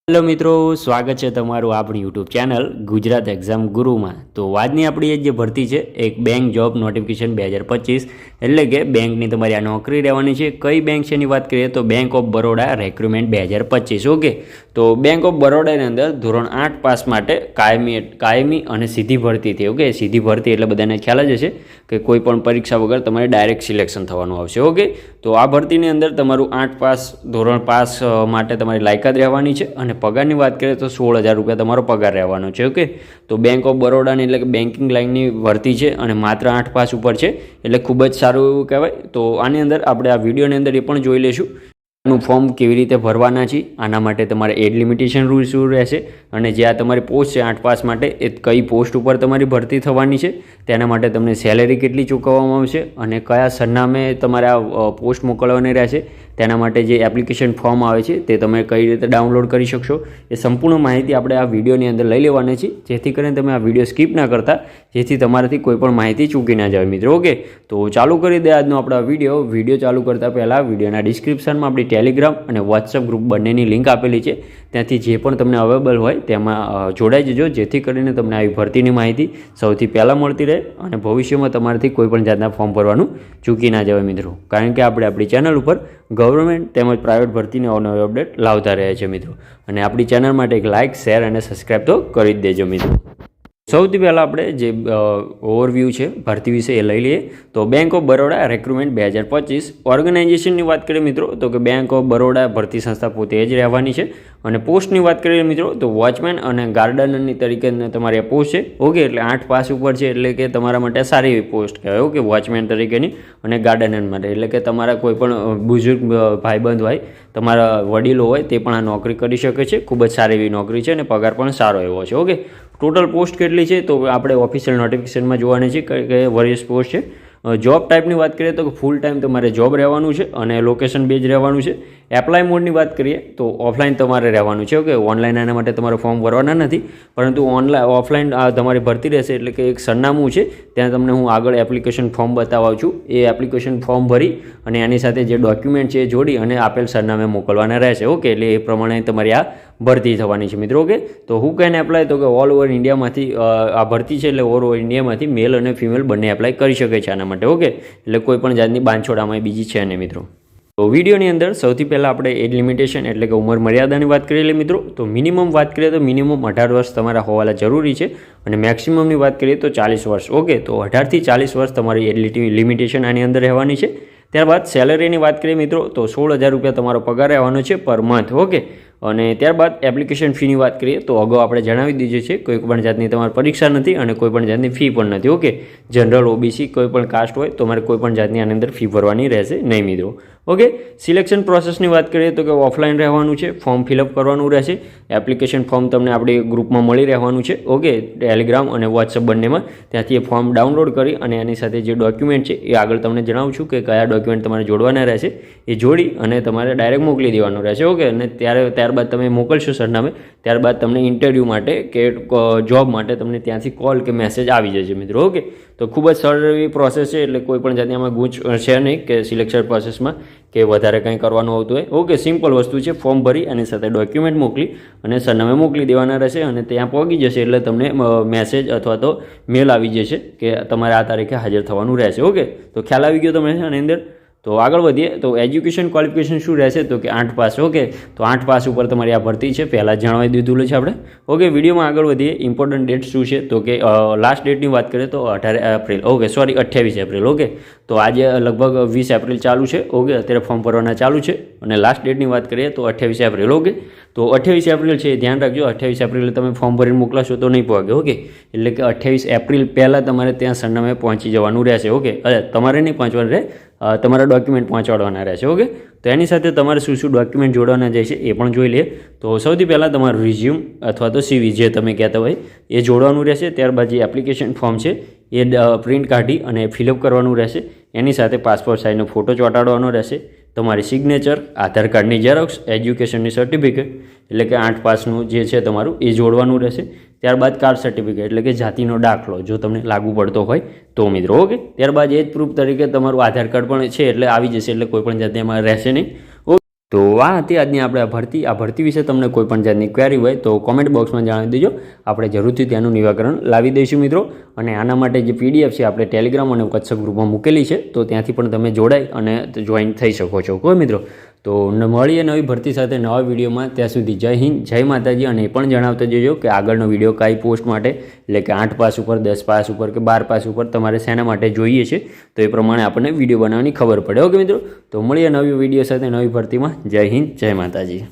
Hello મિત્રો, સ્વાગત છે તમારું આપણી યુટ્યુબ ચેનલ ગુજરાત એક્ઝામ ગુરુમાં। તો આજની આપણી જે ભરતી છે એક બેંક જોબ નોટિફિકેશન 2025 એટલે કે બેંકની તમારી આ નોકરી રહેવાની છે। કઈ બેંક છે એની વાત કરીએ તો bank of Baroda recruitment 2025। Okay, તો બેંક ઓફ બરોડાની અંદર ધોરણ 8 પાસ માટે કાયમી અને સીધી ભરતી થઈ। ઓકે, સીધી ભરતી એટલે બધાને ખ્યાલ જ હશે કે કોઈ પણ પરીક્ષા વગર તમારે ડાયરેક્ટ સિલેક્શન થવાનું આવશે। ઓકે, તો આ ભરતીની અંદર તમારું 8 પાસ ધોરણ પાસ માટે તમારી લાયકાત રહેવાની છે અને પગારની વાત કરીએ તો 16,000 રૂપિયા તમારો પગાર રહેવાનો છે। ઓકે, તો બેંક ઓફ બરોડાની એટલે કે બેન્કિંગ લાઇનની ભરતી છે અને માત્ર 8 પાસ ઉપર છે એટલે ખૂબ જ સારું એવું કહેવાય। તો આની અંદર આપણે આ વિડીયોની અંદર એ પણ જોઈ લઈશું નું ફોર્મ કેવી રીતે ભરવાના છે, આના માટે તમારે એજ લિમિટેશન રૂલ શું રહેશે અને જે આ તમારી પોસ્ટ છે 8 પાસ માટે એ કઈ પોસ્ટ ઉપર તમારી ભરતી થવાની છે, તેના માટે તમને સેલેરી કેટલી ચૂકવવામાં આવશે અને કયા સરનામે તમારે આ પોસ્ટ મોકલવાની રહેશે, તેના માટે જે એપ્લિકેશન ફોર્મ આવે છે તે તમે કઈ રીતે ડાઉનલોડ કરી શકશો, એ સંપૂર્ણ માહિતી આપણે આ વિડીયોની અંદર લઈ લેવાની છે, જેથી કરીને તમે આ વિડીયો સ્કીપ ના કરતા, જેથી તમારાથી કોઈ પણ માહિતી ચૂકી ના જાય મિત્રો। ઓકે, તો ચાલુ કરી દે આજનો આપણો વિડીયો ચાલુ કરતાં પહેલાં વિડીયોના ડિસ્ક્રિપ્શનમાં આપણી ટેલિગ્રામ અને વોટ્સઅપ ગ્રુપ બંનેની લિંક આપેલી છે, ત્યાંથી જે પણ તમને અવેલેબલ હોય તેમાં જોડાઈ જજો, જેથી કરીને તમને આવી ભરતીની માહિતી સૌથી પહેલાં મળતી રહે અને ભવિષ્યમાં તમારાથી કોઈ પણ જાતના ફોર્મ ભરવાનું ચૂકી ના જવાય મિત્રો, કારણ કે આપણે આપણી ચેનલ ઉપર ગવર્મેન્ટ તેમજ પ્રાઇવેટ ભરતીની અવનવી અપડેટ લાવતા રહે છે મિત્રો। અને આપણી ચેનલ માટે એક લાઇક, શેર અને સબસ્ક્રાઈબ તો કરી જ દેજો મિત્રો। સૌથી પહેલાં આપણે જે ઓવરવ્યૂ છે ભરતી વિશે એ લઈ લઈએ। તો બેંક ઓફ બરોડા રિક્રુટમેન્ટ 2025 ઓર્ગેનાઇઝેશનની વાત કરીએ મિત્રો તો કે બેંક ઓફ બરોડા ભરતી સંસ્થા પોતે જ રહેવાની છે અને પોસ્ટની વાત કરીએ મિત્રો તો વોચમેન અને ગાર્ડનરની તરીકે તમારી આ પોસ્ટ છે। ઓકે, એટલે 8 પાસ ઉપર છે એટલે કે તમારા માટે સારી એવી પોસ્ટ કહેવાય। ઓકે, વોચમેન તરીકેની અને ગાર્ડનર માટે એટલે કે તમારા કોઈ પણ બુઝુર્ગ ભાઈબંધ હોય, તમારા વડીલો હોય તે પણ આ નોકરી કરી શકે છે। ખૂબ જ સારી એવી નોકરી છે અને પગાર પણ સારો એવો છે। ઓકે, ટોટલ પોસ્ટ કેટલી છે તો આપણે ઓફિશિયલ નોટિફિકેશનમાં જોવાની છે કે વેરિયસ પોસ્ટ છે। જોબ ટાઈપની વાત કરીએ તો ફૂલ ટાઈમ તમારે જોબ રહેવાનું છે અને લોકેશન બેઝ રહેવાનું છે। એપ્લાય મોડની વાત કરીએ તો ઓફલાઈન તમારે રહેવાનું છે। ઓકે, ઓનલાઈન આના માટે તમારે ફોર્મ ભરવાના નથી, પરંતુ ઓફલાઈન તમારી ભરતી રહેશે એટલે કે એક સરનામું છે, ત્યાં તમને હું આગળ એપ્લિકેશન ફોર્મ બતાવું છું। એ એપ્લિકેશન ફોર્મ ભરી અને એની સાથે જે ડોક્યુમેન્ટ છે એ જોડી અને આપેલ સરનામે મોકલવાના રહેશે। ઓકે, એટલે એ પ્રમાણે તમારી આ ભરતી થવાની છે મિત્રો। ઓકે, તો હું કેન એપ્લાય તો કે ઓલ ઓવર ઇન્ડિયામાંથી આ ભરતી છે એટલે ઓલ ઓવર ઇન્ડિયામાંથી મેલ અને ફિમેલ બંને એપ્લાય કરી શકે છે આના માટે। ઓકે, એટલે કોઈ પણ જાતની બાંધછોડામાં બીજી છે નહીં મિત્રો। તો વિડીયોની અંદર સૌથી પહેલાં આપણે એજ લિમિટેશન એટલે કે ઉંમર મર્યાદાની વાત કરીએ મિત્રો તો મિનિમમ વાત કરીએ તો મિનિમમ 18 વર્ષ તમારા હોવાના જરૂરી છે અને મેક્સિમમની વાત કરીએ તો 40 વર્ષ। ઓકે, તો 18 થી 40 વર્ષ તમારી એજ લિમિટેશન આની અંદર રહેવાની છે। ત્યારબાદ સેલરીની વાત કરીએ મિત્રો તો 16,000 રૂપિયા તમારો પગાર રહેવાનો છે પર મંથ। ઓકે, અને ત્યારબાદ એપ્લિકેશન ફીની વાત કરીએ તો અગાઉ આપણે જણાવી દીધું છે કોઈ પણ જાતની તમારી પરીક્ષા નથી અને કોઈ પણ જાતની ફી પણ નથી। ઓકે, જનરલ, ઓબીસી કોઈ પણ કાસ્ટ હોય તો તમારે કોઈ પણ જાતની આની અંદર ફી ભરવાની રહેશે નહીં મિત્રો। ઓકે, સિલેક્શન પ્રોસેસની વાત કરીએ તો કે ઓફલાઈન રહેવાનું છે, ફોર્મ ફિલઅપ કરવાનું રહેશે, એપ્લિકેશન ફોર્મ તમને આપણી ગ્રુપમાં મળી રહેવાનું છે। ઓકે, ટેલિગ્રામ અને વોટ્સઅપ બંનેમાં, ત્યાંથી એ ફોર્મ ડાઉનલોડ કરી અને એની સાથે જે ડોક્યુમેન્ટ છે એ આગળ તમને જણાવું છું કે કયા ડોક્યુમેન્ટ તમારે જોડવાના રહેશે, એ જોડી અને તમારે ડાયરેક્ટ મોકલી દેવાનું રહેશે। ઓકે, અને ત્યારબાદ તમે મોકલશો સરનામે, ત્યારબાદ તમને ઇન્ટરવ્યૂ માટે કે જોબ માટે તમને ત્યાંથી કોલ કે મેસેજ આવી જશે મિત્રો। ઓકે, તો ખૂબ જ સરળ એવી પ્રોસેસ છે એટલે કોઈ પણ જાતની આમાં ગૂંચ છે નહીં કે સિલેક્શન પ્રોસેસમાં કે વધારે કંઈ કરવાનું આવતું હોય। ઓકે, સિમ્પલ વસ્તુ છે, ફોર્મ ભરી અને સાથે ડોક્યુમેન્ટ મોકલી અને સરનામે મોકલી દેવાના રહેશે અને ત્યાં પહોંચી જશે એટલે તમને મેસેજ અથવા તો મેલ આવી જશે કે તમારે આ તારીખે હાજર થવાનું રહેશે। ઓકે, તો ખ્યાલ આવી ગયો તમને આની અંદર। તો આગળ વધીએ તો એજ્યુકેશન ક્વોલિફિકેશન શું રહેશે તો કે 8 પાસ। ઓકે, તો 8 પાસ ઉપર તમારી આ ભરતી છે, પહેલાં જણાવી દીધું છે આપણે। ઓકે, વિડીયોમાં આગળ વધીએ ઇમ્પોર્ટન્ટ ડેટ શું છે તો કે લાસ્ટ ડેટની વાત કરીએ તો 18 April. Okay, sorry 28 April. Okay, તો આજે લગભગ 20 એપ્રિલ ચાલુ છે। ઓકે, અત્યારે ફોર્મ ભરવાના ચાલુ છે અને લાસ્ટ ડેટની વાત કરીએ તો 28 એપ્રિલ। ઓકે, તો 28 એપ્રિલ છે, ધ્યાન રાખજો 28 એપ્રિલે તમે ફોર્મ ભરીને મોકલાશો તો નહીં પહોંચે। ઓકે, એટલે કે 28 એપ્રિલ પહેલાં તમારે ત્યાં સરનામે પહોંચી જવાનું રહેશે। ઓકે, તમારે નહીં પહોંચવાનું રહે, તમારા ડોક્યુમેન્ટ પહોંચાડવાના રહેશે। ઓકે, તો એની સાથે તમારે શું શું ડોક્યુમેન્ટ જોડવાના જાય છે એ પણ જોઈ લઈએ। તો સૌથી પહેલાં તમારું રિઝ્યુમ અથવા તો સીવી જે તમે કહેતા હોય એ જોડવાનું રહેશે। ત્યારબાદ જે એપ્લિકેશન ફોર્મ છે એ પ્રિન્ટ કાઢી અને ફિલઅપ કરવાનું રહેશે। એની સાથે પાસપોર્ટ સાઇઝનો ફોટો ચોંટાડવાનો રહેશે, તમારી સિગ્નેચર, આધાર કાર્ડની ઝેરોક્સ, એજ્યુકેશનની સર્ટિફિકેટ એટલે કે 8 પાસનું જે છે તમારું એ જોડવાનું રહેશે। ત્યારબાદ કાસ્ટ સર્ટિફિકેટ એટલે કે જાતિનો દાખલો જો તમને લાગુ પડતો હોય તો મિત્રો। ઓકે, ત્યારબાદ એજ પ્રૂફ તરીકે તમારું આધાર કાર્ડ પણ છે એટલે આવી જશે, એટલે કોઈ પણ જાતે એમાં રહેશે નહીં। તો આ હતી આજની આપણે આ ભરતી વિશે તમને કોઈ પણ જાતની ક્વેરી હોય તો કોમેન્ટ બોક્સમાં જણાવી દેજો, આપણે જરૂરથી ત્યાંનું નિરાકરણ લાવી દઈશું મિત્રો. અને આના માટે જે PDF છે આપણે ટેલિગ્રામ અને વોટ્સઅપ ગ્રુપમાં મૂકેલી છે, તો ત્યાંથી પણ તમે જોડાઈ અને જોઈન થઈ શકો છો કોઈ મિત્રો. તો મળીએ નવી ભરતી સાથે નવા વિડીયોમાં. ત્યાં સુધી જય હિન્દ, જય માતાજી. અને એ પણ જણાવતા જજો કે આગળનો વિડીયો કઈ પોસ્ટ માટે, એટલે કે 8 પાસ ઉપર, 10 પાસ ઉપર કે 12 પાસ ઉપર તમારે શેના માટે જોઈએ છે, તો એ પ્રમાણે આપણને વિડીયો બનાવવાની ખબર પડે. ઓકે મિત્રો, તો મળીએ નવી વિડીયો સાથે નવી ભરતીમાં. જય હિન્દ, જય માતાજી.